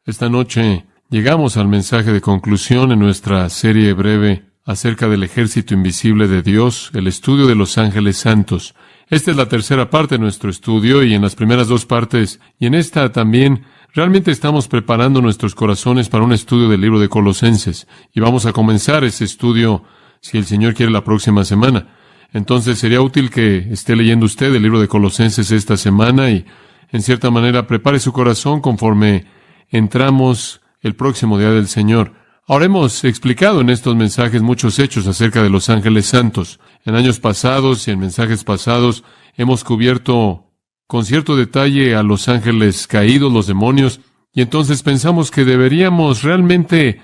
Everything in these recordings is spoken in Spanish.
Esta noche llegamos al mensaje de conclusión en nuestra serie breve acerca del ejército invisible de Dios, el estudio de los ángeles santos. Esta es la tercera parte de nuestro estudio, y en las primeras dos partes, y en esta también, realmente estamos preparando nuestros corazones para un estudio del libro de Colosenses, y vamos a comenzar ese estudio, si el Señor quiere, la próxima semana. Entonces sería útil que esté leyendo usted el libro de Colosenses esta semana y, en cierta manera, prepare su corazón conforme entramos el próximo día del Señor. Ahora, hemos explicado en estos mensajes muchos hechos acerca de los ángeles santos. En años pasados y en mensajes pasados hemos cubierto con cierto detalle a los ángeles caídos, los demonios, y entonces pensamos que deberíamos realmente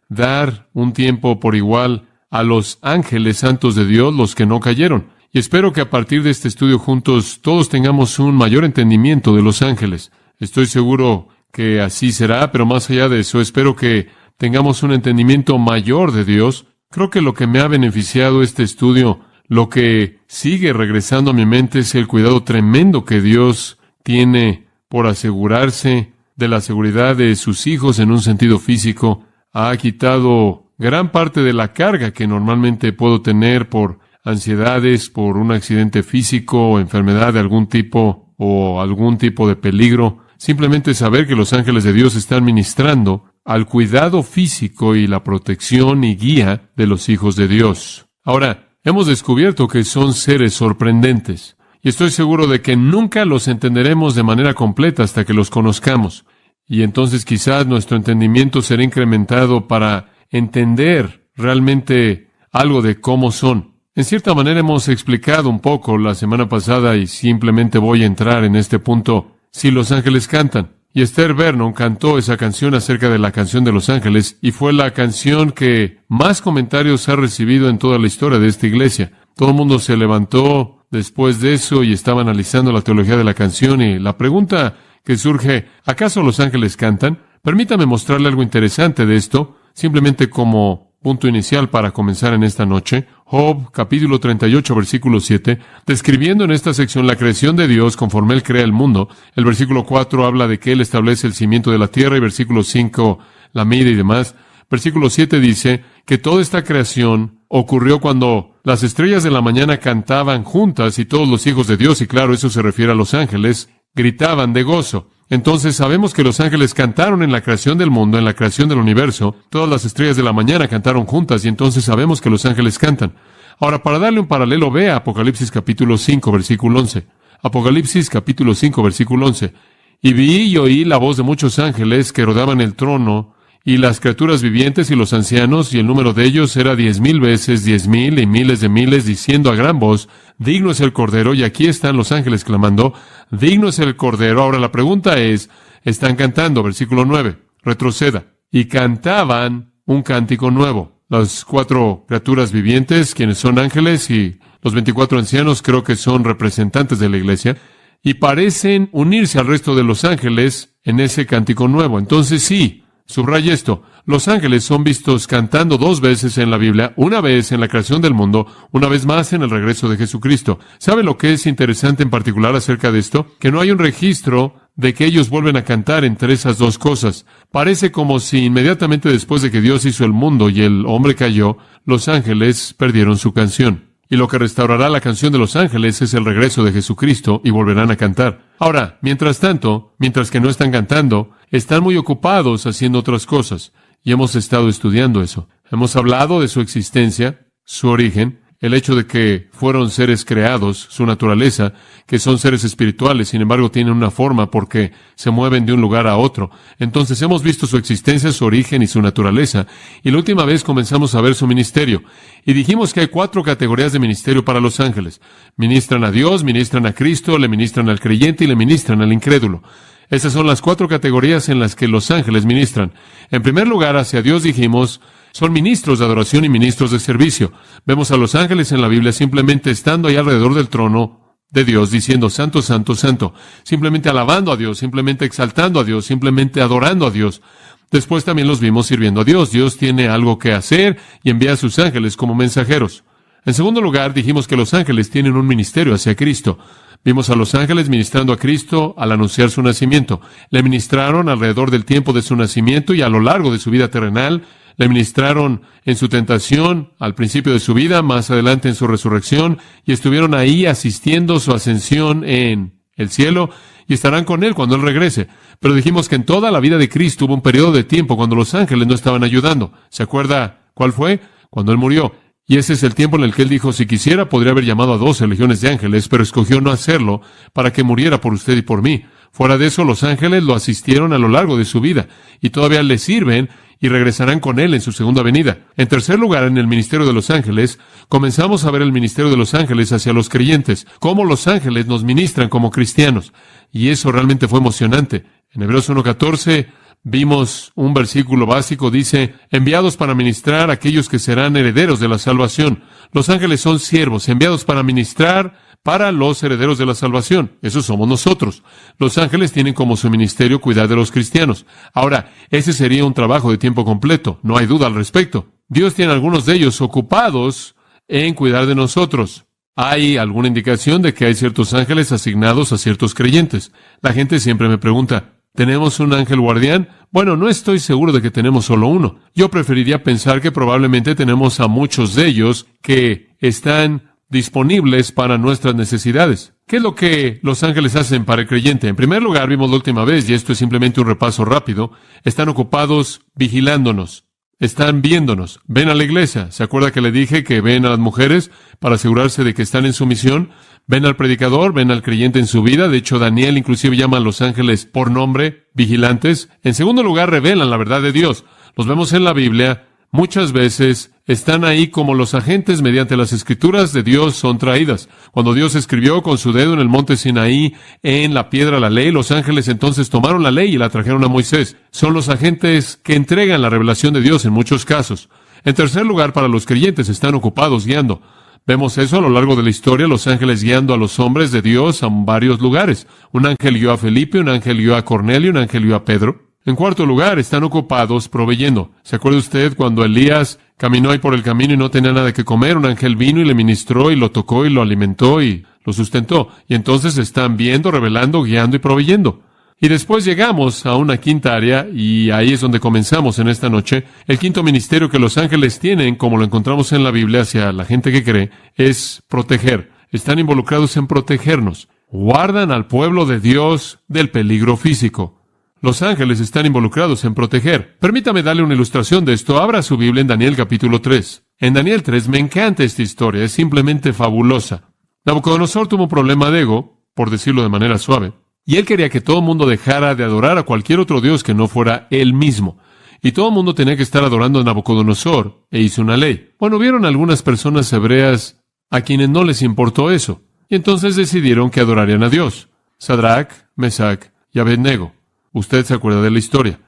dar un tiempo por igual a los ángeles santos de Dios, los que no cayeron. Y espero que a partir de este estudio juntos todos tengamos un mayor entendimiento de los ángeles. Estoy seguro que así será, pero más allá de eso, espero que tengamos un entendimiento mayor de Dios. Creo que lo que me ha beneficiado este estudio, lo que sigue regresando a mi mente, es el cuidado tremendo que Dios tiene por asegurarse de la seguridad de sus hijos en un sentido físico. Ha quitado gran parte de la carga que normalmente puedo tener por ansiedades, por un accidente físico o enfermedad de algún tipo o algún tipo de peligro. Simplemente saber que los ángeles de Dios están ministrando al cuidado físico y la protección y guía de los hijos de Dios. Ahora, hemos descubierto que son seres sorprendentes, y estoy seguro de que nunca los entenderemos de manera completa hasta que los conozcamos. Y entonces quizás nuestro entendimiento será incrementado para entender realmente algo de cómo son. En cierta manera hemos explicado un poco la semana pasada, y simplemente voy a entrar en este punto. Si los ángeles cantan. Y Esther Vernon cantó esa canción acerca de la canción de los ángeles, y fue la canción que más comentarios ha recibido en toda la historia de esta iglesia. Todo el mundo se levantó después de eso y estaba analizando la teología de la canción, y la pregunta que surge, ¿acaso los ángeles cantan? Permítame mostrarle algo interesante de esto, simplemente como punto inicial para comenzar en esta noche. Job, capítulo 38, versículo 7, describiendo en esta sección la creación de Dios conforme Él crea el mundo. El versículo 4 habla de que Él establece el cimiento de la tierra, y versículo 5 la mide y demás. Versículo 7 dice que toda esta creación ocurrió cuando las estrellas de la mañana cantaban juntas, y todos los hijos de Dios, y claro, eso se refiere a los ángeles, gritaban de gozo. Entonces sabemos que los ángeles cantaron en la creación del mundo, en la creación del universo. Todas las estrellas de la mañana cantaron juntas, y entonces sabemos que los ángeles cantan. Ahora, para darle un paralelo, vea Apocalipsis capítulo 5, versículo 11. Apocalipsis capítulo 5, versículo 11. Y vi y oí la voz de muchos ángeles que rodeaban el trono, y las criaturas vivientes y los ancianos, y el número de ellos era 10,000 veces 10,000 y miles de miles, diciendo a gran voz, digno es el Cordero. Y aquí están los ángeles clamando, digno es el Cordero. Ahora la pregunta es, están cantando, versículo 9, retroceda, y cantaban un cántico nuevo. Las 4 criaturas vivientes, quienes son ángeles, y los 24 ancianos, creo que son representantes de la iglesia, y parecen unirse al resto de los ángeles en ese cántico nuevo. Entonces sí, subraya esto, los ángeles son vistos cantando 2 veces en la Biblia, una vez en la creación del mundo, una vez más en el regreso de Jesucristo. ¿Sabe lo que es interesante en particular acerca de esto? Que no hay un registro de que ellos vuelven a cantar entre esas 2 cosas. Parece como si inmediatamente después de que Dios hizo el mundo y el hombre cayó, los ángeles perdieron su canción. Y lo que restaurará la canción de los ángeles es el regreso de Jesucristo, y volverán a cantar. Ahora, mientras tanto, mientras que no están cantando, están muy ocupados haciendo otras cosas. Y hemos estado estudiando eso. Hemos hablado de su existencia, su origen, el hecho de que fueron seres creados, su naturaleza, que son seres espirituales, sin embargo tienen una forma porque se mueven de un lugar a otro. Entonces hemos visto su existencia, su origen y su naturaleza, y la última vez comenzamos a ver su ministerio. Y dijimos que hay 4 categorías de ministerio para los ángeles. Ministran a Dios, ministran a Cristo, le ministran al creyente y le ministran al incrédulo. Esas son las 4 categorías en las que los ángeles ministran. En primer lugar, hacia Dios dijimos, son ministros de adoración y ministros de servicio. Vemos a los ángeles en la Biblia simplemente estando ahí alrededor del trono de Dios, diciendo, santo, santo, santo. Simplemente alabando a Dios, simplemente exaltando a Dios, simplemente adorando a Dios. Después también los vimos sirviendo a Dios. Dios tiene algo que hacer y envía a sus ángeles como mensajeros. En segundo lugar, dijimos que los ángeles tienen un ministerio hacia Cristo. Vimos a los ángeles ministrando a Cristo al anunciar su nacimiento. Le ministraron alrededor del tiempo de su nacimiento y a lo largo de su vida terrenal. Le ministraron en su tentación, al principio de su vida, más adelante en su resurrección, y estuvieron ahí asistiendo su ascensión en el cielo, y estarán con Él cuando Él regrese. Pero dijimos que en toda la vida de Cristo hubo un periodo de tiempo cuando los ángeles no estaban ayudando. ¿Se acuerda cuál fue? Cuando Él murió. Y ese es el tiempo en el que Él dijo, si quisiera, podría haber llamado a 12 legiones de ángeles, pero escogió no hacerlo para que muriera por usted y por mí. Fuera de eso, los ángeles lo asistieron a lo largo de su vida, y todavía le sirven y regresarán con Él en su segunda venida. En tercer lugar, en el ministerio de los ángeles, comenzamos a ver el ministerio de los ángeles hacia los creyentes, cómo los ángeles nos ministran como cristianos. Y eso realmente fue emocionante. En Hebreos 1:14, vimos un versículo básico, dice, enviados para ministrar a aquellos que serán herederos de la salvación. Los ángeles son siervos, enviados para ministrar para los herederos de la salvación. Esos somos nosotros. Los ángeles tienen como su ministerio cuidar de los cristianos. Ahora, ese sería un trabajo de tiempo completo, no hay duda al respecto. Dios tiene algunos de ellos ocupados en cuidar de nosotros. ¿Hay alguna indicación de que hay ciertos ángeles asignados a ciertos creyentes? La gente siempre me pregunta, ¿tenemos un ángel guardián? Bueno, no estoy seguro de que tenemos solo uno. Yo preferiría pensar que probablemente tenemos a muchos de ellos que están disponibles para nuestras necesidades. ¿Qué es lo que los ángeles hacen para el creyente? En primer lugar, vimos la última vez, y esto es simplemente un repaso rápido, están ocupados vigilándonos, están viéndonos, ven a la iglesia. ¿Se acuerda que le dije que ven a las mujeres para asegurarse de que están en su misión? Ven al predicador, ven al creyente en su vida. De hecho, Daniel inclusive llama a los ángeles por nombre, vigilantes. En segundo lugar, revelan la verdad de Dios. Los vemos en la Biblia. Muchas veces están ahí como los agentes mediante las escrituras de Dios son traídas. Cuando Dios escribió con su dedo en el monte Sinaí en la piedra la ley, los ángeles entonces tomaron la ley y la trajeron a Moisés. Son los agentes que entregan la revelación de Dios en muchos casos. En tercer lugar, para los creyentes están ocupados guiando. Vemos eso a lo largo de la historia, los ángeles guiando a los hombres de Dios a varios lugares. Un ángel guió a Felipe, un ángel guió a Cornelio, un ángel guió a Pedro. En cuarto lugar, están ocupados proveyendo. ¿Se acuerda usted cuando Elías caminó ahí por el camino y no tenía nada que comer? Un ángel vino y le ministró y lo tocó y lo alimentó y lo sustentó. Y entonces están viendo, revelando, guiando y proveyendo. Y después llegamos a una quinta área, y ahí es donde comenzamos en esta noche. El quinto ministerio que los ángeles tienen, como lo encontramos en la Biblia hacia la gente que cree, es proteger. Están involucrados en protegernos. Guardan al pueblo de Dios del peligro físico. Los ángeles están involucrados en proteger. Permítame darle una ilustración de esto. Abra su Biblia en Daniel capítulo 3. En Daniel 3 me encanta esta historia, es simplemente fabulosa. Nabucodonosor tuvo un problema de ego, por decirlo de manera suave, y él quería que todo el mundo dejara de adorar a cualquier otro dios que no fuera él mismo. Y todo el mundo tenía que estar adorando a Nabucodonosor, e hizo una ley. Bueno, vieron algunas personas hebreas a quienes no les importó eso, y entonces decidieron que adorarían a Dios. Sadrach, Mesach y Abednego. Usted se acuerda de la historia.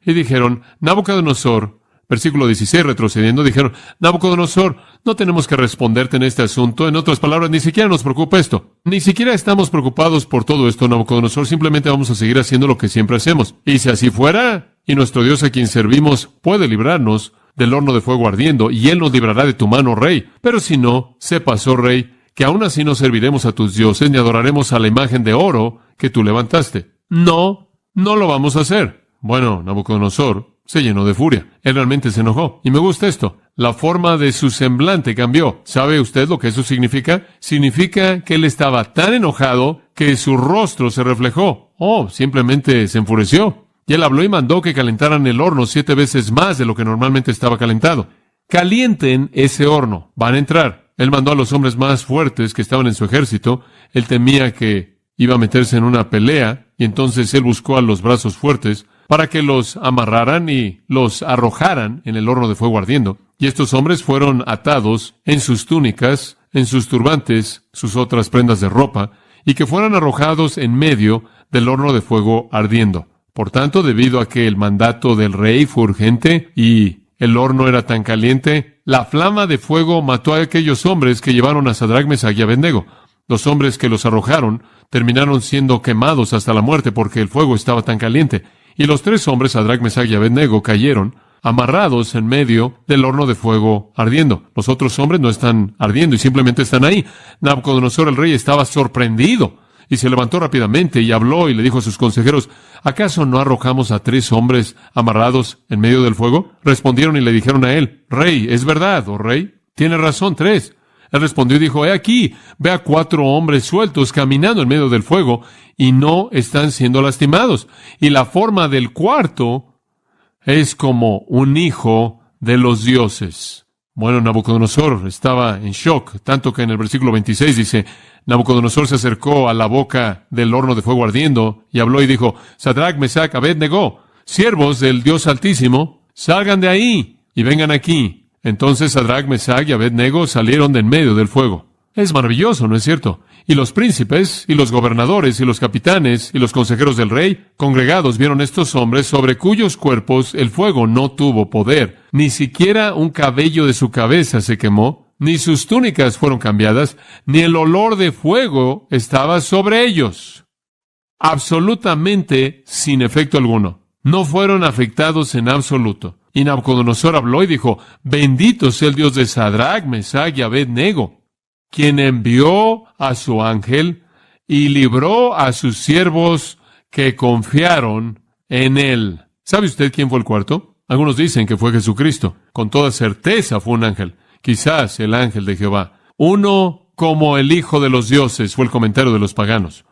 Y dijeron, Nabucodonosor, versículo 16, retrocediendo, dijeron, Nabucodonosor, no tenemos que responderte en este asunto. En otras palabras, ni siquiera nos preocupa esto. Ni siquiera estamos preocupados por todo esto, Nabucodonosor. Simplemente vamos a seguir haciendo lo que siempre hacemos. Y si así fuera, y nuestro Dios a quien servimos puede librarnos del horno de fuego ardiendo, y Él nos librará de tu mano, rey. Pero si no, sepas, oh rey, que aún así no serviremos a tus dioses, ni adoraremos a la imagen de oro que tú levantaste. No lo vamos a hacer. Bueno, Nabucodonosor se llenó de furia. Él realmente se enojó. Y me gusta esto. La forma de su semblante cambió. ¿Sabe usted lo que eso significa? Significa que él estaba tan enojado que su rostro se reflejó. Simplemente se enfureció. Y él habló y mandó que calentaran el horno 7 veces más de lo que normalmente estaba calentado. Calienten ese horno. Van a entrar. Él mandó a los hombres más fuertes que estaban en su ejército. Él temía que iba a meterse en una pelea. Y entonces él buscó a los brazos fuertes para que los amarraran y los arrojaran en el horno de fuego ardiendo. Y estos hombres fueron atados en sus túnicas, en sus turbantes, sus otras prendas de ropa, y que fueran arrojados en medio del horno de fuego ardiendo. Por tanto, debido a que el mandato del rey fue urgente y el horno era tan caliente, la flama de fuego mató a aquellos hombres que llevaron a Sadrach, Mesach y Abednego. Los hombres que los arrojaron terminaron siendo quemados hasta la muerte porque el fuego estaba tan caliente. Y los 3 hombres, Sadrach, Mesach y Abednego, cayeron amarrados en medio del horno de fuego ardiendo. Los otros hombres no están ardiendo y simplemente están ahí. Nabucodonosor el rey estaba sorprendido y se levantó rápidamente y habló y le dijo a sus consejeros: ¿acaso no arrojamos a 3 hombres amarrados en medio del fuego? Respondieron y le dijeron a él: Rey, es verdad, oh rey, tiene razón, 3. Él respondió y dijo: he aquí, ve a 4 hombres sueltos caminando en medio del fuego y no están siendo lastimados. Y la forma del cuarto es como un hijo de los dioses. Bueno, Nabucodonosor estaba en shock, tanto que en el versículo 26 dice: Nabucodonosor se acercó a la boca del horno de fuego ardiendo y habló y dijo: Sadrach, Mesach, Abed-negó, siervos del Dios Altísimo, salgan de ahí y vengan aquí. Entonces Sadrach, Mesach y Abed-nego salieron de en medio del fuego. Es maravilloso, ¿no es cierto? Y los príncipes, y los gobernadores, y los capitanes, y los consejeros del rey, congregados, vieron estos hombres sobre cuyos cuerpos el fuego no tuvo poder. Ni siquiera un cabello de su cabeza se quemó, ni sus túnicas fueron cambiadas, ni el olor de fuego estaba sobre ellos. Absolutamente sin efecto alguno. No fueron afectados en absoluto. Y Nabucodonosor habló y dijo: bendito sea el Dios de Sadrach, Mesach y Abed-nego, quien envió a su ángel y libró a sus siervos que confiaron en él. ¿Sabe usted quién fue el cuarto? Algunos dicen que fue Jesucristo. Con toda certeza fue un ángel. Quizás el ángel de Jehová. Uno como el Hijo de los dioses, fue el comentario de los paganos.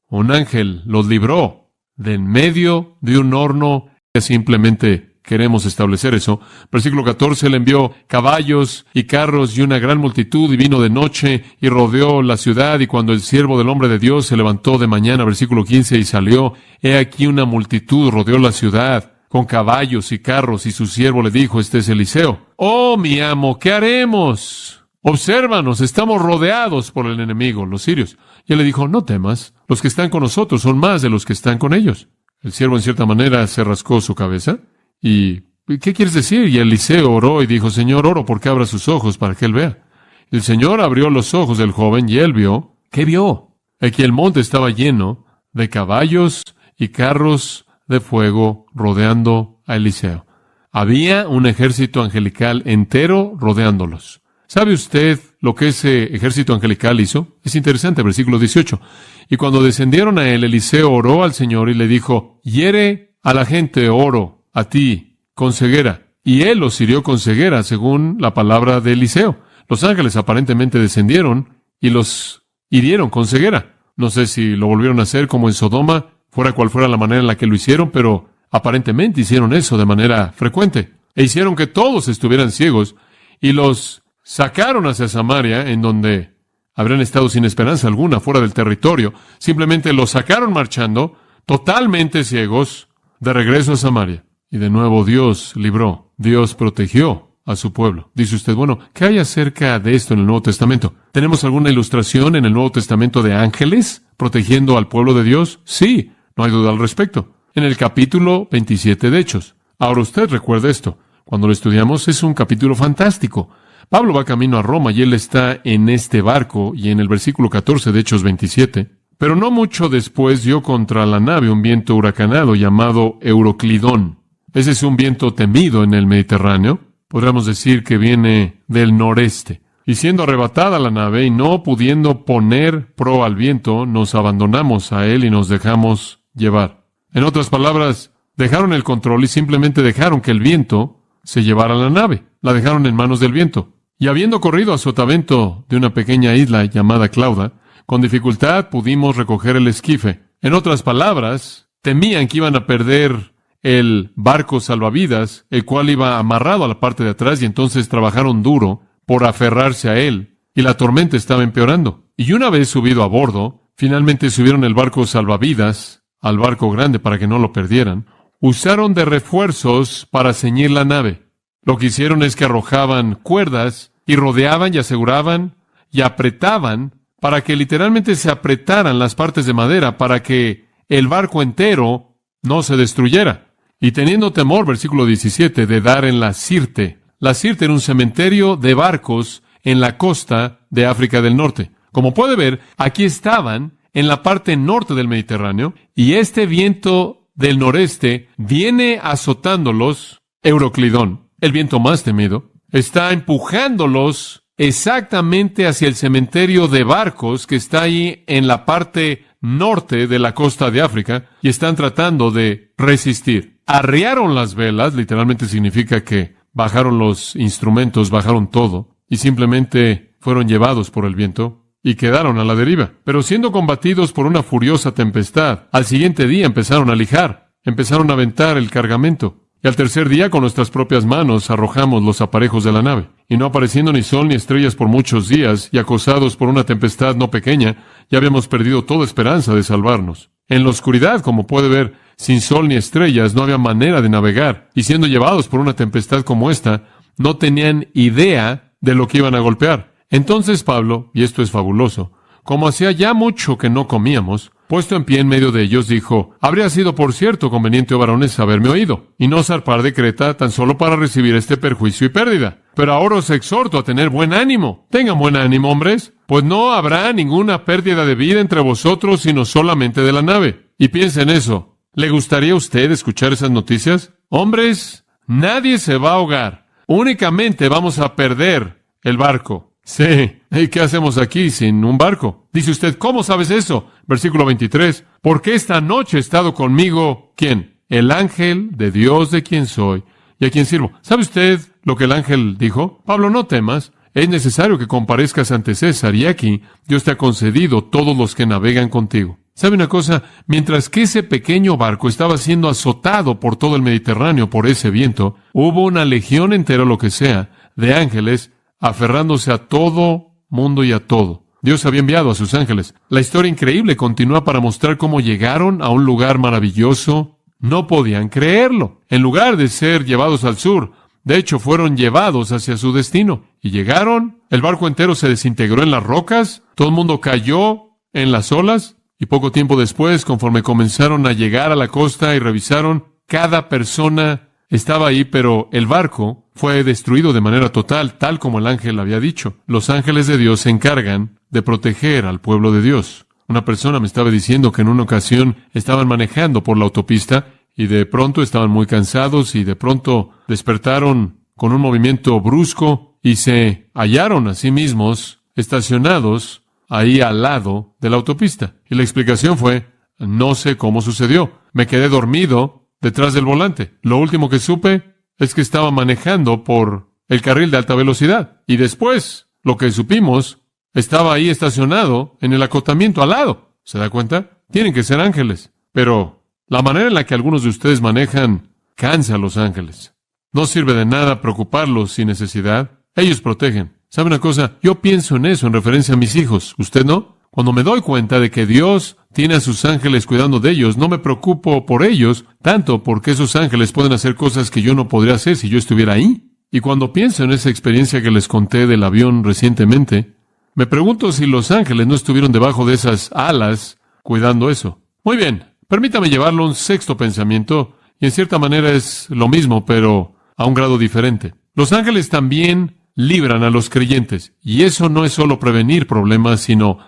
Un ángel los libró de en medio de un horno. Simplemente queremos establecer eso. Versículo 14, él envió caballos y carros y una gran multitud, y vino de noche y rodeó la ciudad, y cuando el siervo del hombre de Dios se levantó de mañana, versículo 15, y salió, he aquí una multitud rodeó la ciudad con caballos y carros, y su siervo le dijo: este es Eliseo. Oh, mi amo, ¿qué haremos? Obsérvanos, estamos rodeados por el enemigo, los sirios. Y él le dijo: no temas, los que están con nosotros son más de los que están con ellos. El siervo en cierta manera se rascó su cabeza. ¿Y qué quieres decir? Y Eliseo oró y dijo: Señor, oro porque abra sus ojos para que él vea. El Señor abrió los ojos del joven y él vio. ¿Qué vio? Aquí el monte estaba lleno de caballos y carros de fuego rodeando a Eliseo. Había un ejército angelical entero rodeándolos. ¿Sabe usted lo que ese ejército angelical hizo? Es interesante, versículo 18. Y cuando descendieron a él, Eliseo oró al Señor y le dijo: hiere a la gente, oro a ti con ceguera. Y él los hirió con ceguera, según la palabra de Eliseo. Los ángeles aparentemente descendieron y los hirieron con ceguera. No sé si lo volvieron a hacer como en Sodoma, fuera cual fuera la manera en la que lo hicieron, pero aparentemente hicieron eso de manera frecuente. E hicieron que todos estuvieran ciegos y los sacaron hacia Samaria, en donde habrían estado sin esperanza alguna fuera del territorio. Simplemente los sacaron marchando, totalmente ciegos, de regreso a Samaria. Y de nuevo Dios libró, Dios protegió a su pueblo. Dice usted: bueno, ¿qué hay acerca de esto en el Nuevo Testamento? ¿Tenemos alguna ilustración en el Nuevo Testamento de ángeles protegiendo al pueblo de Dios? Sí, no hay duda al respecto. En el capítulo 27 de Hechos. Ahora usted recuerda esto. Cuando lo estudiamos es un capítulo fantástico. Pablo va camino a Roma y él está en este barco, y en el versículo 14 de Hechos 27. Pero no mucho después dio contra la nave un viento huracanado llamado Euroclidón. Ese es un viento temido en el Mediterráneo. Podríamos decir que viene del noreste. Y siendo arrebatada la nave y no pudiendo poner proa al viento, nos abandonamos a él y nos dejamos llevar. En otras palabras, dejaron el control y simplemente dejaron que el viento se llevara la nave. La dejaron en manos del viento. Y habiendo corrido a sotavento de una pequeña isla llamada Clauda, con dificultad pudimos recoger el esquife. En otras palabras, temían que iban a perder el barco salvavidas, el cual iba amarrado a la parte de atrás, y entonces trabajaron duro por aferrarse a él, y la tormenta estaba empeorando. Y una vez subido a bordo, finalmente subieron el barco salvavidas al barco grande para que no lo perdieran. Usaron de refuerzos para ceñir la nave. Lo que hicieron es que arrojaban cuerdas y rodeaban y aseguraban y apretaban para que literalmente se apretaran las partes de madera para que el barco entero no se destruyera. Y teniendo temor, versículo 17, de dar en la Sirte. La Sirte era un cementerio de barcos en la costa de África del Norte. Como puede ver, aquí estaban en la parte norte del Mediterráneo, y este viento del noreste viene azotándolos Euroclidón, el viento más temido, está empujándolos exactamente hacia el cementerio de barcos que está ahí en la parte norte de la costa de África, y están tratando de resistir. Arriaron las velas, literalmente significa que bajaron los instrumentos, bajaron todo, y simplemente fueron llevados por el viento y quedaron a la deriva. Pero siendo combatidos por una furiosa tempestad, al siguiente día empezaron a lijar, empezaron a aventar el cargamento. Y al tercer día, con nuestras propias manos, arrojamos los aparejos de la nave. Y no apareciendo ni sol ni estrellas por muchos días, y acosados por una tempestad no pequeña, ya habíamos perdido toda esperanza de salvarnos. En la oscuridad, como puede ver, sin sol ni estrellas, no había manera de navegar. Y siendo llevados por una tempestad como esta, no tenían idea de lo que iban a golpear. Entonces Pablo, y esto es fabuloso, como hacía ya mucho que no comíamos, puesto en pie en medio de ellos, dijo: habría sido, por cierto, conveniente, oh varones, haberme oído, y no zarpar de Creta tan solo para recibir este perjuicio y pérdida. Pero ahora os exhorto a tener buen ánimo. Tengan buen ánimo, hombres, pues no habrá ninguna pérdida de vida entre vosotros, sino solamente de la nave. Y piensen eso. ¿Le gustaría a usted escuchar esas noticias? Hombres, nadie se va a ahogar. Únicamente vamos a perder el barco. Sí, ¿y qué hacemos aquí sin un barco? Dice usted, ¿cómo sabes eso? Versículo 23, porque esta noche ha estado conmigo, ¿quién? El ángel de Dios de quien soy y a quien sirvo. ¿Sabe usted lo que el ángel dijo? Pablo, no temas, es necesario que comparezcas ante César, y aquí Dios te ha concedido todos los que navegan contigo. ¿Sabe una cosa? Mientras que ese pequeño barco estaba siendo azotado por todo el Mediterráneo por ese viento, hubo una legión entera, lo que sea, de ángeles aferrándose a todo mundo y a todo. Dios había enviado a sus ángeles. La historia increíble continúa para mostrar cómo llegaron a un lugar maravilloso. No podían creerlo. En lugar de ser llevados al sur, de hecho, fueron llevados hacia su destino. Y llegaron, el barco entero se desintegró en las rocas, todo el mundo cayó en las olas, y poco tiempo después, conforme comenzaron a llegar a la costa y revisaron, cada persona estaba ahí, pero el barco fue destruido de manera total, tal como el ángel había dicho. Los ángeles de Dios se encargan de proteger al pueblo de Dios. Una persona me estaba diciendo que en una ocasión estaban manejando por la autopista y de pronto estaban muy cansados y de pronto despertaron con un movimiento brusco y se hallaron a sí mismos estacionados ahí al lado de la autopista. Y la explicación fue: no sé cómo sucedió. Me quedé dormido detrás del volante. Lo último que supe es que estaba manejando por el carril de alta velocidad. Y después, lo que supimos, estaba ahí estacionado en el acotamiento al lado. ¿Se da cuenta? Tienen que ser ángeles. Pero la manera en la que algunos de ustedes manejan cansa a los ángeles. No sirve de nada preocuparlos sin necesidad. Ellos protegen. ¿Sabe una cosa? Yo pienso en eso en referencia a mis hijos. ¿Usted no? Cuando me doy cuenta de que Dios tiene a sus ángeles cuidando de ellos, no me preocupo por ellos, tanto porque esos ángeles pueden hacer cosas que yo no podría hacer si yo estuviera ahí. Y cuando pienso en esa experiencia que les conté del avión recientemente, me pregunto si los ángeles no estuvieron debajo de esas alas cuidando eso. Muy bien, permítame llevarlo a un sexto pensamiento, y en cierta manera es lo mismo, pero a un grado diferente. Los ángeles también libran a los creyentes, y eso no es solo prevenir problemas, sino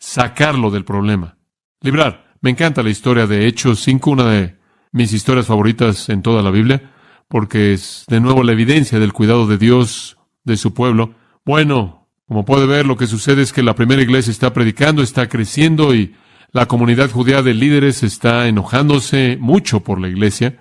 sacarlo del problema. Librar. Me encanta la historia de Hechos 5, una de mis historias favoritas en toda la Biblia, porque es de nuevo la evidencia del cuidado de Dios de su pueblo. Bueno, como puede ver, lo que sucede es que la primera iglesia está predicando, está creciendo, y la comunidad judía de líderes está enojándose mucho por la iglesia.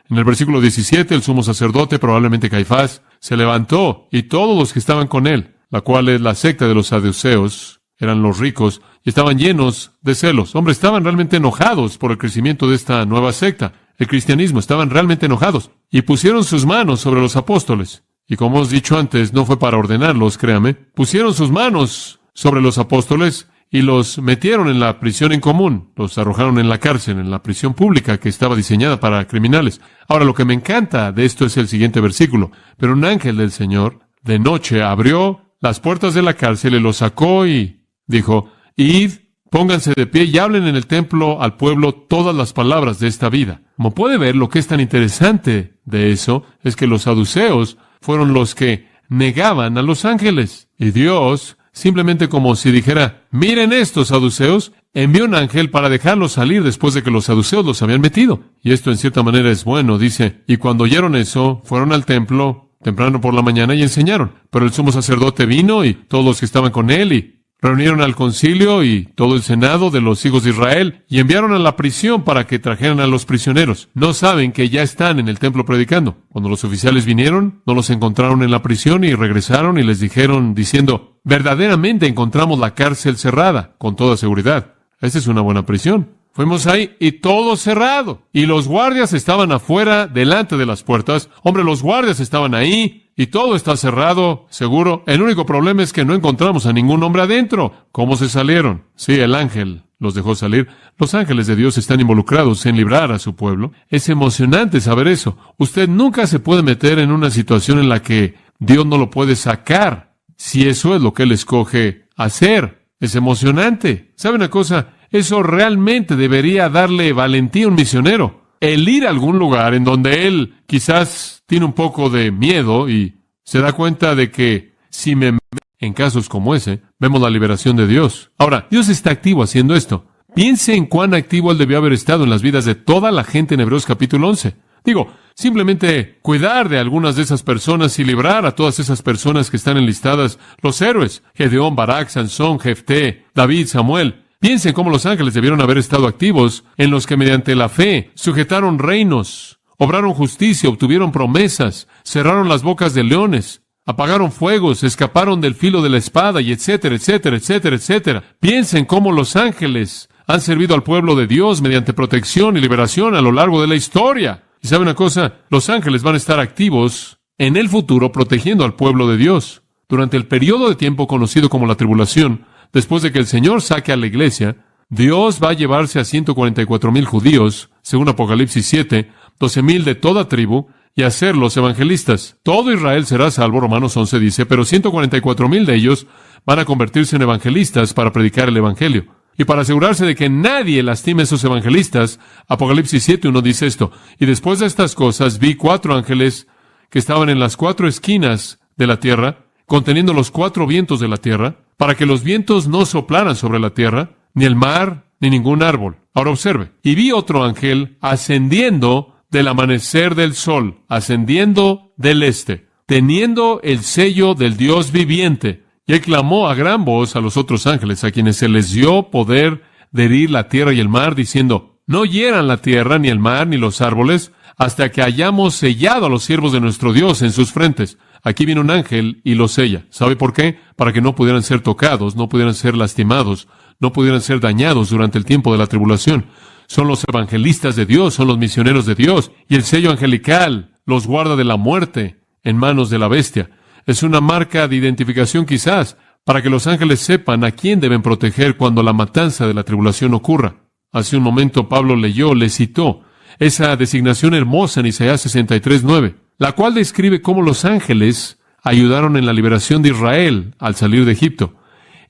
En el versículo 17, el sumo sacerdote, probablemente Caifás, se levantó, y todos los que estaban con él, la cual es la secta de los saduceos, eran los ricos, y estaban llenos de celos. Hombre, estaban realmente enojados por el crecimiento de esta nueva secta, el cristianismo. Estaban realmente enojados, y pusieron sus manos sobre los apóstoles. Y como hemos dicho antes, no fue para ordenarlos, créame. Pusieron sus manos sobre los apóstoles y los metieron en la prisión en común. Los arrojaron en la cárcel, en la prisión pública que estaba diseñada para criminales. Ahora, lo que me encanta de esto es el siguiente versículo. Pero un ángel del Señor, de noche, abrió las puertas de la cárcel y los sacó y dijo: id, pónganse de pie y hablen en el templo al pueblo todas las palabras de esta vida. Como puede ver, lo que es tan interesante de eso es que los saduceos fueron los que negaban a los ángeles. Y Dios simplemente como si dijera, miren estos saduceos, envió un ángel para dejarlos salir después de que los saduceos los habían metido. Y esto en cierta manera es bueno, dice, y cuando oyeron eso, fueron al templo temprano por la mañana y enseñaron. Pero el sumo sacerdote vino y todos los que estaban con él y reunieron al concilio y todo el senado de los hijos de Israel y enviaron a la prisión para que trajeran a los prisioneros. No saben que ya están en el templo predicando. Cuando los oficiales vinieron, no los encontraron en la prisión y regresaron y les dijeron diciendo, verdaderamente encontramos la cárcel cerrada, con toda seguridad. Esta es una buena prisión. Fuimos ahí y todo cerrado. Y los guardias estaban afuera, delante de las puertas. Hombre, los guardias estaban ahí y todo está cerrado, seguro. El único problema es que no encontramos a ningún hombre adentro. ¿Cómo se salieron? Sí, el ángel los dejó salir. Los ángeles de Dios están involucrados en librar a su pueblo. Es emocionante saber eso. Usted nunca se puede meter en una situación en la que Dios no lo puede sacar, si eso es lo que Él escoge hacer. Es emocionante. ¿Sabe una cosa? Eso realmente debería darle valentía a un misionero. El ir a algún lugar en donde él quizás tiene un poco de miedo y se da cuenta de que si me meto en casos como ese, vemos la liberación de Dios. Ahora, Dios está activo haciendo esto. Piense en cuán activo Él debió haber estado en las vidas de toda la gente en Hebreos capítulo 11. Digo, simplemente cuidar de algunas de esas personas y librar a todas esas personas que están enlistadas, los héroes, Gedeón, Barak, Sansón, Jefté, David, Samuel. Piensen cómo los ángeles debieron haber estado activos en los que mediante la fe sujetaron reinos, obraron justicia, obtuvieron promesas, cerraron las bocas de leones, apagaron fuegos, escaparon del filo de la espada y etcétera, etcétera, etcétera, etcétera. Piensen cómo los ángeles han servido al pueblo de Dios mediante protección y liberación a lo largo de la historia. Y sabe una cosa, los ángeles van a estar activos en el futuro protegiendo al pueblo de Dios. Durante el periodo de tiempo conocido como la tribulación, después de que el Señor saque a la iglesia, Dios va a llevarse a 144,000 judíos, según Apocalipsis 7, 12,000 de toda tribu, y hacerlos evangelistas. Todo Israel será salvo, Romanos 11 dice, pero 144,000 de ellos van a convertirse en evangelistas para predicar el evangelio. Y para asegurarse de que nadie lastime a esos evangelistas, Apocalipsis 7:1 dice esto, y después de estas cosas vi 4 ángeles que estaban en las 4 esquinas de la tierra, conteniendo los 4 vientos de la tierra, para que los vientos no soplaran sobre la tierra, ni el mar, ni ningún árbol. Ahora observe. Y vi otro ángel ascendiendo del amanecer del sol, ascendiendo del este, teniendo el sello del Dios viviente. Y él clamó a gran voz a los otros ángeles, a quienes se les dio poder de herir la tierra y el mar, diciendo, no hieran la tierra, ni el mar, ni los árboles, hasta que hayamos sellado a los siervos de nuestro Dios en sus frentes. Aquí viene un ángel y los sella. ¿Sabe por qué? Para que no pudieran ser tocados, no pudieran ser lastimados, no pudieran ser dañados durante el tiempo de la tribulación. Son los evangelistas de Dios, son los misioneros de Dios. Y el sello angelical los guarda de la muerte en manos de la bestia. Es una marca de identificación quizás, para que los ángeles sepan a quién deben proteger cuando la matanza de la tribulación ocurra. Hace un momento Pablo le citó esa designación hermosa en Isaías 63:9, la cual describe cómo los ángeles ayudaron en la liberación de Israel al salir de Egipto.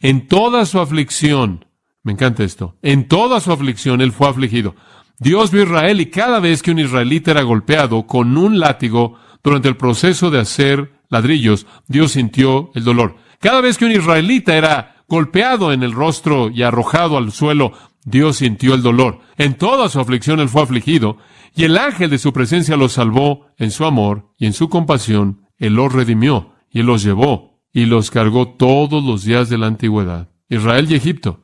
En toda su aflicción, me encanta esto, en toda su aflicción él fue afligido. Dios vio a Israel y cada vez que un israelita era golpeado con un látigo durante el proceso de hacer ladrillos, Dios sintió el dolor. Cada vez que un israelita era golpeado en el rostro y arrojado al suelo, Dios sintió el dolor. En toda su aflicción él fue afligido, y el ángel de su presencia los salvó en su amor y en su compasión. Él los redimió, y él los llevó, y los cargó todos los días de la antigüedad. Israel y Egipto.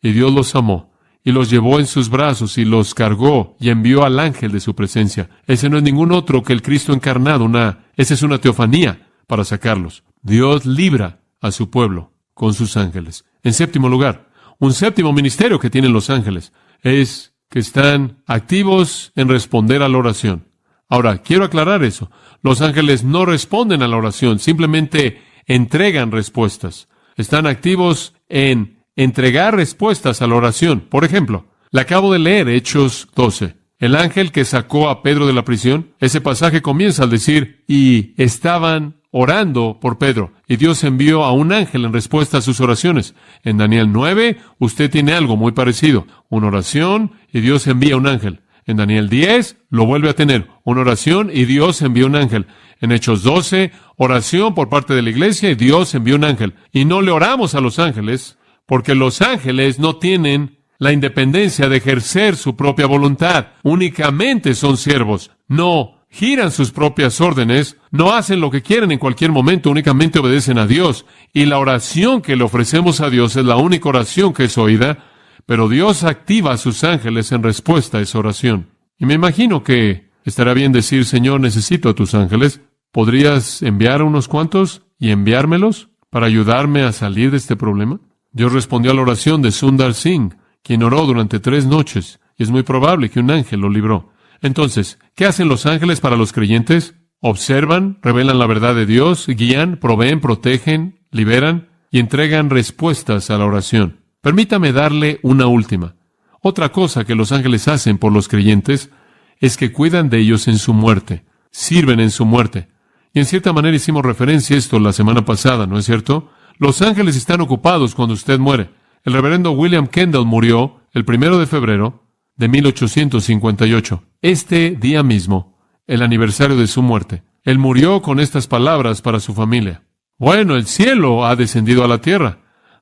Y Dios los amó, y los llevó en sus brazos, y los cargó, y envió al ángel de su presencia. Ese no es ningún otro que el Cristo encarnado. Esa es una teofanía para sacarlos. Dios libra a su pueblo con sus ángeles. En séptimo lugar, un séptimo ministerio que tienen los ángeles es que están activos en responder a la oración. Ahora, quiero aclarar eso. Los ángeles no responden a la oración, simplemente entregan respuestas. Están activos en entregar respuestas a la oración. Por ejemplo, le acabo de leer Hechos 12. El ángel que sacó a Pedro de la prisión, ese pasaje comienza al decir, y estaban orando por Pedro, y Dios envió a un ángel en respuesta a sus oraciones. En Daniel 9, usted tiene algo muy parecido, una oración, y Dios envía un ángel. En Daniel 10 lo vuelve a tener, una oración y Dios envió un ángel. En Hechos 12, oración por parte de la iglesia y Dios envió un ángel. Y no le oramos a los ángeles, porque los ángeles no tienen la independencia de ejercer su propia voluntad. Únicamente son siervos. No giran sus propias órdenes, no hacen lo que quieren en cualquier momento, únicamente obedecen a Dios. Y la oración que le ofrecemos a Dios es la única oración que es oída, pero Dios activa a sus ángeles en respuesta a esa oración. Y me imagino que estará bien decir, Señor, necesito a tus ángeles. ¿Podrías enviar unos cuantos y enviármelos para ayudarme a salir de este problema? Dios respondió a la oración de Sundar Singh, quien oró durante 3 noches, y es muy probable que un ángel lo libró. Entonces, ¿qué hacen los ángeles para los creyentes? Observan, revelan la verdad de Dios, guían, proveen, protegen, liberan y entregan respuestas a la oración. Permítame darle una última. Otra cosa que los ángeles hacen por los creyentes es que cuidan de ellos en su muerte, sirven en su muerte. Y en cierta manera hicimos referencia a esto la semana pasada, ¿no es cierto? Los ángeles están ocupados cuando usted muere. El reverendo William Kendall murió el 1 de febrero de 1858. Este día mismo, el aniversario de su muerte. Él murió con estas palabras para su familia. Bueno, el cielo ha descendido a la tierra.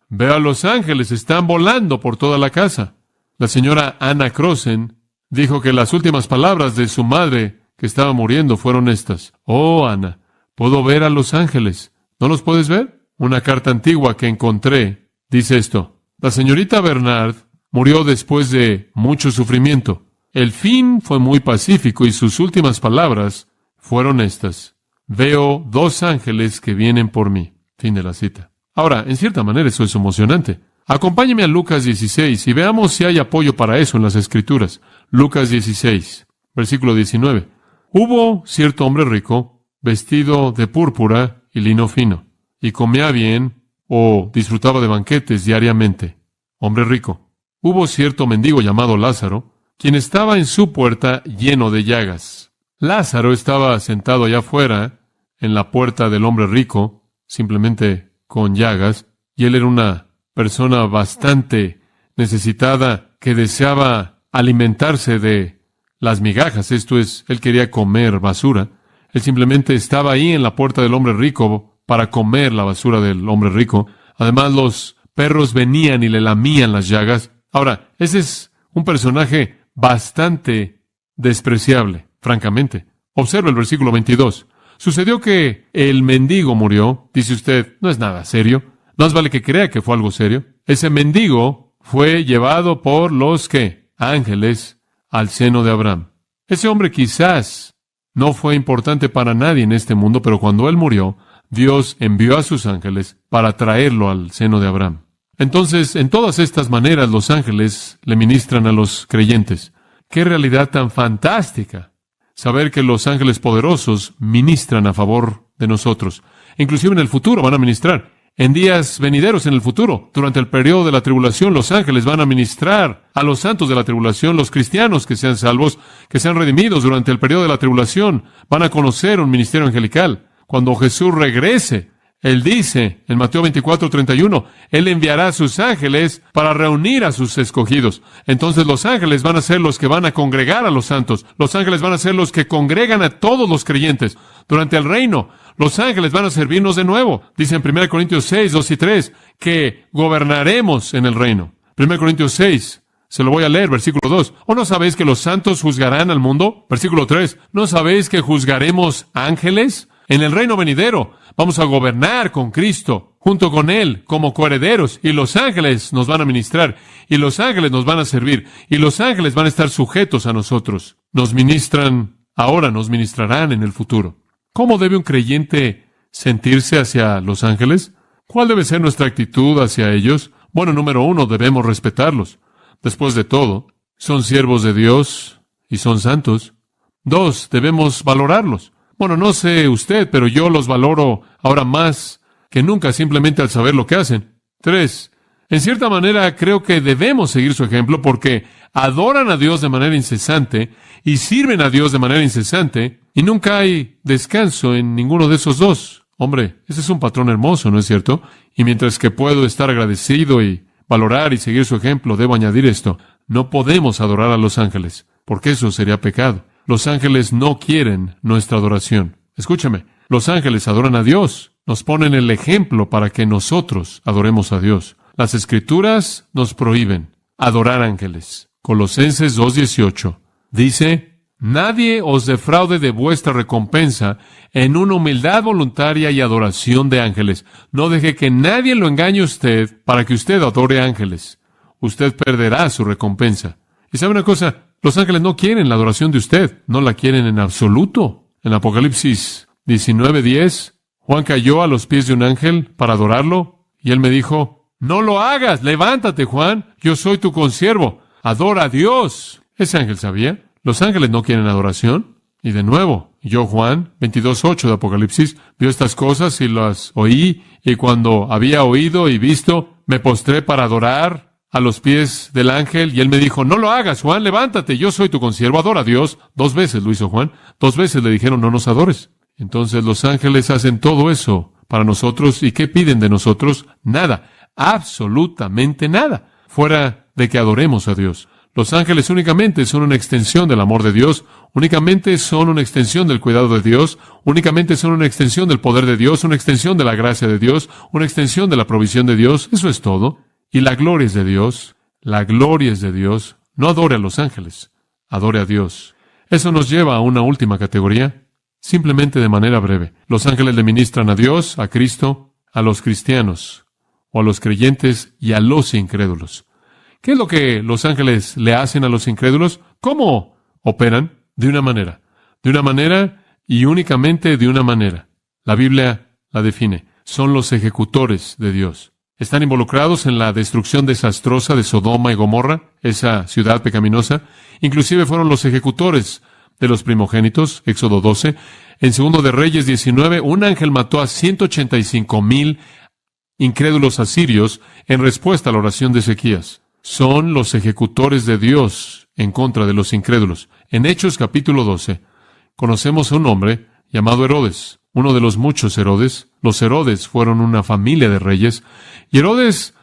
Veo a los ángeles, están volando por toda la casa. La señora Anna Crossen dijo que las últimas palabras de su madre que estaba muriendo fueron estas. Oh, Ana, puedo ver a los ángeles. ¿No los puedes ver? Una carta antigua que encontré dice esto. La señorita Bernard murió después de mucho sufrimiento. El fin fue muy pacífico y sus últimas palabras fueron estas. Veo 2 ángeles que vienen por mí. Fin de la cita. Ahora, en cierta manera eso es emocionante. Acompáñeme a Lucas 16 y veamos si hay apoyo para eso en las Escrituras. Lucas 16, versículo 19. Hubo cierto hombre rico, vestido de púrpura y lino fino, y comía bien o disfrutaba de banquetes diariamente. Hombre rico. Hubo cierto mendigo llamado Lázaro, quien estaba en su puerta lleno de llagas. Lázaro estaba sentado allá afuera, en la puerta del hombre rico, simplemente con llagas, y él era una persona bastante necesitada que deseaba alimentarse de las migajas. Esto es, él quería comer basura. Él simplemente estaba ahí en la puerta del hombre rico para comer la basura del hombre rico. Además, los perros venían y le lamían las llagas. Ahora, ese es un personaje bastante despreciable, francamente. Observa el versículo 22. Sucedió que el mendigo murió. Dice usted, no es nada serio. Más vale que crea que fue algo serio. Ese mendigo fue llevado por los ¿qué? Ángeles al seno de Abraham. Ese hombre quizás no fue importante para nadie en este mundo, pero cuando él murió, Dios envió a sus ángeles para traerlo al seno de Abraham. Entonces, en todas estas maneras, los ángeles le ministran a los creyentes. ¡Qué realidad tan fantástica! Saber que los ángeles poderosos ministran a favor de nosotros. Inclusive en el futuro van a ministrar. En días venideros en el futuro, durante el periodo de la tribulación, los ángeles van a ministrar a los santos de la tribulación, los cristianos que sean salvos, que sean redimidos durante el periodo de la tribulación, van a conocer un ministerio angelical. Cuando Jesús regrese, Él dice en Mateo 24:31, Él enviará a sus ángeles para reunir a sus escogidos. Entonces los ángeles van a ser los que van a congregar a los santos. Los ángeles van a ser los que congregan a todos los creyentes. Durante el reino, los ángeles van a servirnos de nuevo. Dice en 1 Corintios 6, 2 y 3, que gobernaremos en el reino. 1 Corintios 6, se lo voy a leer, versículo 2. ¿O no sabéis que los santos juzgarán al mundo? Versículo 3, ¿no sabéis que juzgaremos ángeles? En el reino venidero vamos a gobernar con Cristo, junto con Él, como coherederos, y los ángeles nos van a ministrar, y los ángeles nos van a servir, y los ángeles van a estar sujetos a nosotros. Nos ministran ahora, nos ministrarán en el futuro. ¿Cómo debe un creyente sentirse hacia los ángeles? ¿Cuál debe ser nuestra actitud hacia ellos? Bueno, número 1, debemos respetarlos. Después de todo, son siervos de Dios y son santos. 2, debemos valorarlos. Bueno, no sé usted, pero yo los valoro ahora más que nunca simplemente al saber lo que hacen. 3, en cierta manera creo que debemos seguir su ejemplo porque adoran a Dios de manera incesante y sirven a Dios de manera incesante y nunca hay descanso en ninguno de esos dos. Hombre, ese es un patrón hermoso, ¿no es cierto? Y mientras que puedo estar agradecido y valorar y seguir su ejemplo, debo añadir esto. No podemos adorar a los ángeles. porque eso sería pecado. Los ángeles no quieren nuestra adoración. Escúchame, los ángeles adoran a Dios. Nos ponen el ejemplo para que nosotros adoremos a Dios. Las Escrituras nos prohíben adorar ángeles. Colosenses 2:18 dice: nadie os defraude de vuestra recompensa en una humildad voluntaria y adoración de ángeles. No deje que nadie lo engañe a usted para que usted adore ángeles. Usted perderá su recompensa. Y sabe una cosa, los ángeles no quieren la adoración de usted, no la quieren en absoluto. En Apocalipsis 19:10, Juan cayó a los pies de un ángel para adorarlo, y él me dijo: no lo hagas, levántate, Juan, yo soy tu consiervo, adora a Dios. Ese ángel sabía. Los ángeles no quieren adoración. Y de nuevo, yo, Juan 22:8 de Apocalipsis, vio estas cosas y las oí, y cuando había oído y visto, me postré para adorar a los pies del ángel, y él me dijo: no lo hagas, Juan, levántate, yo soy tu consiervo, adora a Dios. 2 veces lo hizo Juan. 2 veces le dijeron: no nos adores. Entonces los ángeles hacen todo eso para nosotros. ¿Y qué piden de nosotros? Nada, absolutamente nada, fuera de que adoremos a Dios. Los ángeles únicamente son una extensión del amor de Dios, únicamente son una extensión del cuidado de Dios, únicamente son una extensión del poder de Dios, una extensión de la gracia de Dios, una extensión de la provisión de Dios. Eso es todo. Y la gloria es de Dios. La gloria es de Dios. No adore a los ángeles, adore a Dios. Eso nos lleva a una última categoría, simplemente de manera breve. Los ángeles le ministran a Dios, a Cristo, a los cristianos, o a los creyentes y a los incrédulos. ¿Qué es lo que los ángeles le hacen a los incrédulos? ¿Cómo operan? De una manera y únicamente de una manera. La Biblia la define. Son los ejecutores de Dios. Están involucrados en la destrucción desastrosa de Sodoma y Gomorra, esa ciudad pecaminosa. Inclusive fueron los ejecutores de los primogénitos, Éxodo 12. En 2 de Reyes 19, un ángel mató a 185,000 incrédulos asirios en respuesta a la oración de Ezequías. Son los ejecutores de Dios en contra de los incrédulos. En Hechos capítulo 12, conocemos a un hombre llamado Herodes, uno de los muchos Herodes. Los Herodes fueron una familia de reyes, y Herodes,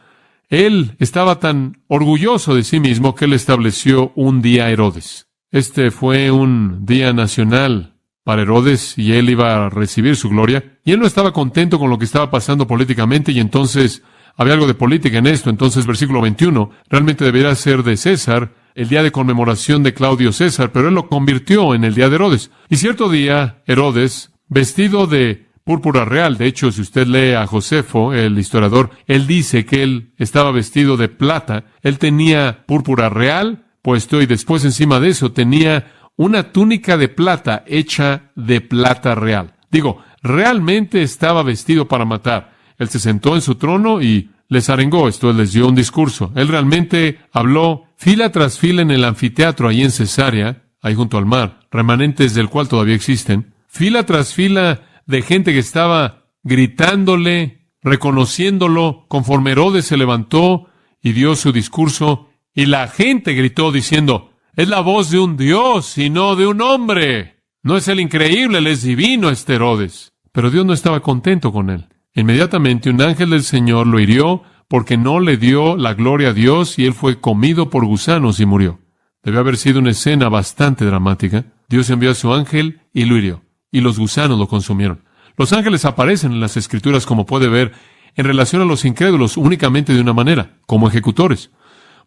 él estaba tan orgulloso de sí mismo que él estableció un día Herodes. Este fue un día nacional para Herodes, y él iba a recibir su gloria, y él no estaba contento con lo que estaba pasando políticamente, y entonces había algo de política en esto. Entonces, versículo 21, realmente debería ser de César, el día de conmemoración de Claudio César, pero él lo convirtió en el día de Herodes. Y cierto día, Herodes, vestido de púrpura real, de hecho, si usted lee a Josefo, el historiador, él dice que él estaba vestido de plata, él tenía púrpura real puesto, y después encima de eso tenía una túnica de plata hecha de plata real. Digo, realmente estaba vestido para matar. Él se sentó en su trono y les arengó, él les dio un discurso. Él realmente habló fila tras fila en el anfiteatro ahí en Cesarea, ahí junto al mar, remanentes del cual todavía existen. Fila tras fila de gente que estaba gritándole, reconociéndolo, conforme Herodes se levantó y dio su discurso, y la gente gritó diciendo: es la voz de un Dios y no de un hombre. No es el increíble, él es divino, este Herodes. Pero Dios no estaba contento con él. Inmediatamente un ángel del Señor lo hirió porque no le dio la gloria a Dios, y él fue comido por gusanos y murió. Debió haber sido una escena bastante dramática. Dios envió a su ángel y lo hirió, y los gusanos lo consumieron. Los ángeles aparecen en las Escrituras, como puede ver, en relación a los incrédulos únicamente de una manera, como ejecutores.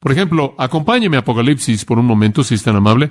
Por ejemplo, acompáñeme a Apocalipsis por un momento, si es tan amable.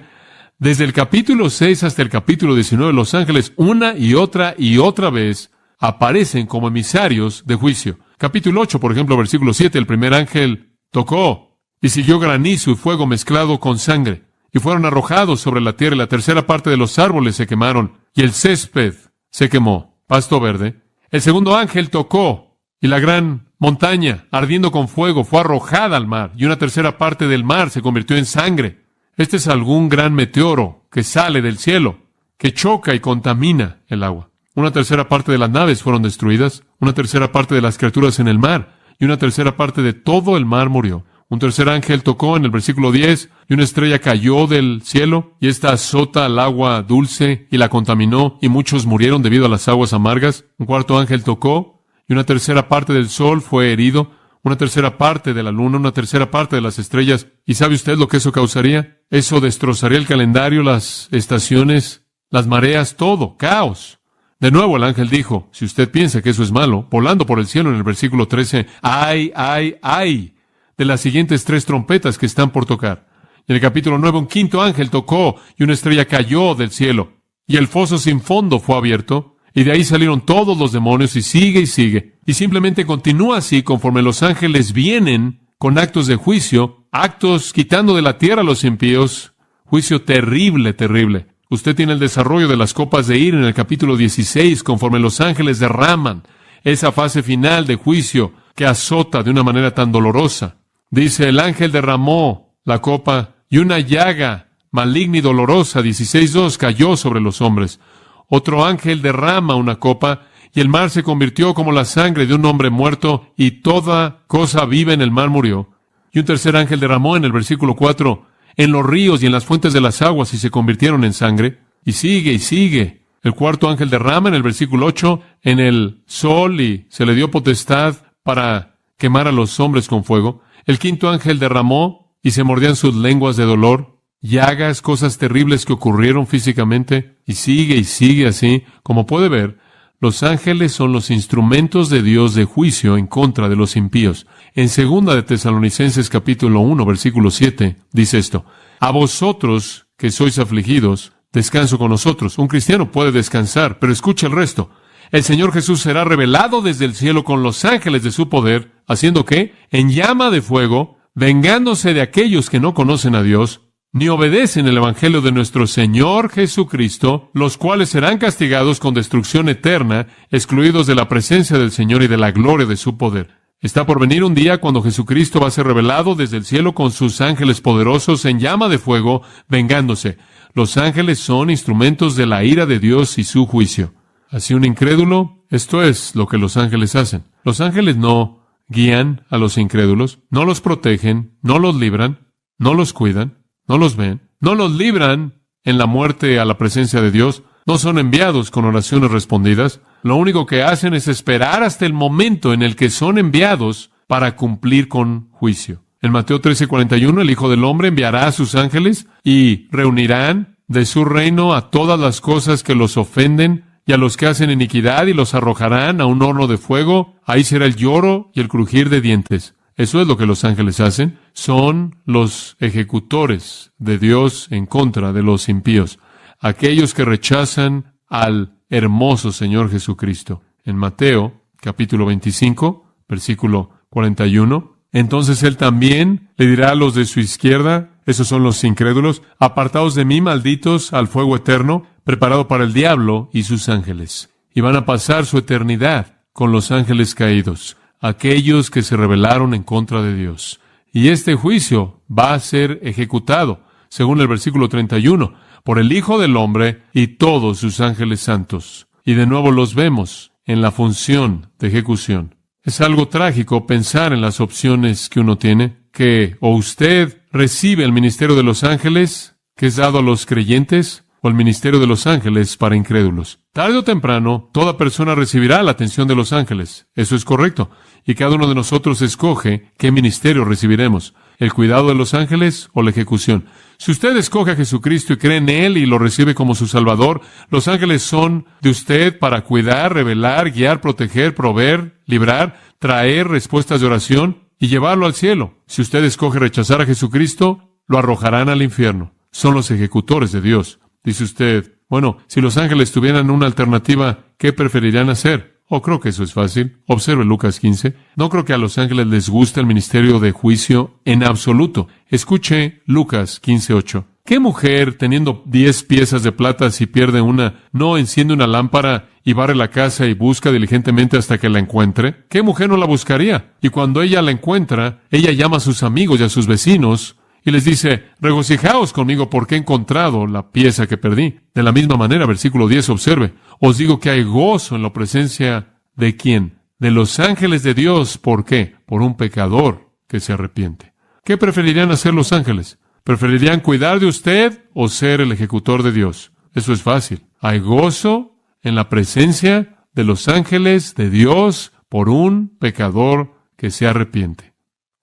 Desde el capítulo 6 hasta el capítulo 19, los ángeles una y otra vez aparecen como emisarios de juicio. Capítulo 8, por ejemplo, versículo 7, el primer ángel tocó, y siguió granizo y fuego mezclado con sangre, y fueron arrojados sobre la tierra, y la tercera parte de los árboles se quemaron, y el césped se quemó, pasto verde. El segundo ángel tocó, y la gran montaña, ardiendo con fuego, fue arrojada al mar, y una tercera parte del mar se convirtió en sangre. Este es algún gran meteoro que sale del cielo, que choca y contamina el agua. Una tercera parte de las naves fueron destruidas, una tercera parte de las criaturas en el mar, y una tercera parte de todo el mar murió. Un tercer ángel tocó en el versículo 10, y una estrella cayó del cielo, y esta azota al agua dulce y la contaminó, y muchos murieron debido a las aguas amargas. Un cuarto ángel tocó, y una tercera parte del sol fue herido. una tercera parte de la luna, una tercera parte de las estrellas. ¿Y sabe usted lo que eso causaría? Eso destrozaría el calendario, las estaciones, las mareas, todo, caos. De nuevo el ángel dijo, si usted piensa que eso es malo, volando por el cielo en el versículo 13, ¡ay, ay, ay! De las siguientes 3 trompetas que están por tocar. En el capítulo 9, un quinto ángel tocó y una estrella cayó del cielo. Y el foso sin fondo fue abierto. Y de ahí salieron todos los demonios y sigue y sigue. Y simplemente continúa así conforme los ángeles vienen con actos de juicio, actos quitando de la tierra a los impíos. Juicio terrible, terrible. Usted tiene el desarrollo de las copas de ira en el capítulo 16, conforme los ángeles derraman esa fase final de juicio que azota de una manera tan dolorosa. Dice, el ángel derramó la copa y una llaga maligna y dolorosa, 16:2, cayó sobre los hombres. Otro ángel derrama una copa y el mar se convirtió como la sangre de un hombre muerto y toda cosa viva en el mar murió. Y un tercer ángel derramó en el versículo 4 en los ríos y en las fuentes de las aguas y se convirtieron en sangre. Y sigue y sigue. El cuarto ángel derrama en el versículo 8 en el sol y se le dio potestad para quemar a los hombres con fuego. El quinto ángel derramó y se mordían sus lenguas de dolor. Llagas, cosas terribles que ocurrieron físicamente, y sigue así. Como puede ver, los ángeles son los instrumentos de Dios de juicio en contra de los impíos. En 2 de Tesalonicenses capítulo 1, versículo 7, dice esto, a vosotros que sois afligidos, descanso con nosotros. Un cristiano puede descansar, pero escucha el resto. El Señor Jesús será revelado desde el cielo con los ángeles de su poder, ¿haciendo qué? En llama de fuego, vengándose de aquellos que no conocen a Dios, ni obedecen el Evangelio de nuestro Señor Jesucristo, los cuales serán castigados con destrucción eterna, excluidos de la presencia del Señor y de la gloria de su poder. Está por venir un día cuando Jesucristo va a ser revelado desde el cielo con sus ángeles poderosos en llama de fuego, vengándose. Los ángeles son instrumentos de la ira de Dios y su juicio. Así un incrédulo, esto es lo que los ángeles hacen. Los ángeles no guían a los incrédulos, no los protegen, no los libran, no los cuidan, no los ven, no los libran en la muerte a la presencia de Dios, no son enviados con oraciones respondidas. Lo único que hacen es esperar hasta el momento en el que son enviados para cumplir con juicio. En Mateo 13:41, el Hijo del Hombre enviará a sus ángeles y reunirán de su reino a todas las cosas que los ofenden y a los que hacen iniquidad y los arrojarán a un horno de fuego. Ahí será el lloro y el crujir de dientes. Eso es lo que los ángeles hacen. Son los ejecutores de Dios en contra de los impíos. Aquellos que rechazan al hermoso Señor Jesucristo. En Mateo, capítulo 25, versículo 41, entonces Él también le dirá a los de su izquierda, esos son los incrédulos, apartaos de mí, malditos, al fuego eterno, preparado para el diablo y sus ángeles. Y van a pasar su eternidad con los ángeles caídos, aquellos que se rebelaron en contra de Dios. Y este juicio va a ser ejecutado, según el versículo 31, por el Hijo del Hombre y todos sus ángeles santos. Y de nuevo los vemos en la función de ejecución. Es algo trágico pensar en las opciones que uno tiene, que o usted recibe el ministerio de los ángeles, que es dado a los creyentes, o el ministerio de los ángeles para incrédulos. Tarde o temprano, toda persona recibirá la atención de los ángeles. Eso es correcto. Y cada uno de nosotros escoge qué ministerio recibiremos, el cuidado de los ángeles o la ejecución. Si usted escoge a Jesucristo y cree en Él y lo recibe como su Salvador, los ángeles son de usted para cuidar, revelar, guiar, proteger, proveer, librar, traer respuestas de oración y llevarlo al cielo. Si usted escoge rechazar a Jesucristo, lo arrojarán al infierno. Son los ejecutores de Dios. Dice usted, bueno, si los ángeles tuvieran una alternativa, ¿qué preferirían hacer? Creo que eso es fácil. Observe Lucas 15. No creo que a los ángeles les guste el ministerio de juicio en absoluto. Escuche Lucas 15:8. ¿Qué mujer, teniendo 10 piezas de plata, si pierde una, no enciende una lámpara y barre la casa y busca diligentemente hasta que la encuentre? ¿Qué mujer no la buscaría? Y cuando ella la encuentra, ella llama a sus amigos y a sus vecinos y les dice, regocijaos conmigo porque he encontrado la pieza que perdí. De la misma manera, versículo 10, observe, os digo que hay gozo en la presencia ¿de quién? De los ángeles de Dios. ¿Por qué? Por un pecador que se arrepiente. ¿Qué preferirían hacer los ángeles? ¿Preferirían cuidar de usted o ser el ejecutor de Dios? Eso es fácil. Hay gozo en la presencia de los ángeles de Dios por un pecador que se arrepiente.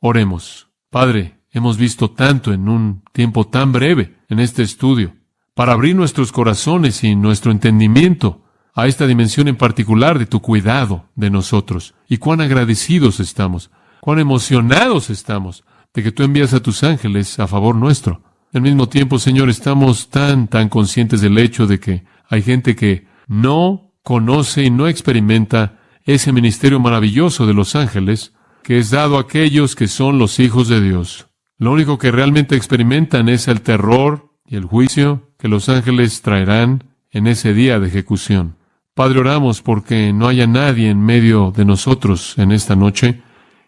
Oremos. Padre, hemos visto tanto en un tiempo tan breve en este estudio, para abrir nuestros corazones y nuestro entendimiento a esta dimensión en particular de tu cuidado de nosotros. Y cuán agradecidos estamos, cuán emocionados estamos de que tú envías a tus ángeles a favor nuestro. Al mismo tiempo, Señor, estamos tan conscientes del hecho de que hay gente que no conoce y no experimenta ese ministerio maravilloso de los ángeles que es dado a aquellos que son los hijos de Dios. Lo único que realmente experimentan es el terror y el juicio que los ángeles traerán en ese día de ejecución. Padre, oramos porque no haya nadie en medio de nosotros en esta noche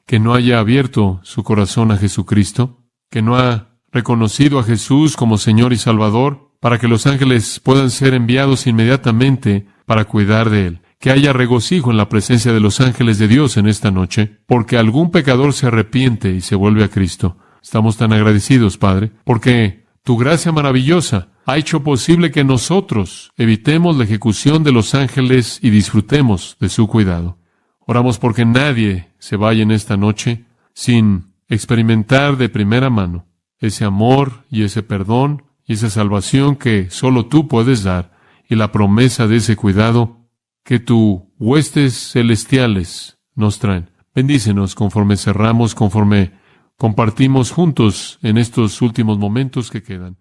que no haya abierto su corazón a Jesucristo, que no ha reconocido a Jesús como Señor y Salvador, para que los ángeles puedan ser enviados inmediatamente para cuidar de él. Que haya regocijo en la presencia de los ángeles de Dios en esta noche, porque algún pecador se arrepiente y se vuelve a Cristo. Estamos tan agradecidos, Padre, porque tu gracia maravillosa ha hecho posible que nosotros evitemos la ejecución de los ángeles y disfrutemos de su cuidado. Oramos porque nadie se vaya en esta noche sin experimentar de primera mano ese amor y ese perdón y esa salvación que solo tú puedes dar, y la promesa de ese cuidado que tus huestes celestiales nos traen. Bendícenos conforme cerramos, conforme compartimos juntos en estos últimos momentos que quedan.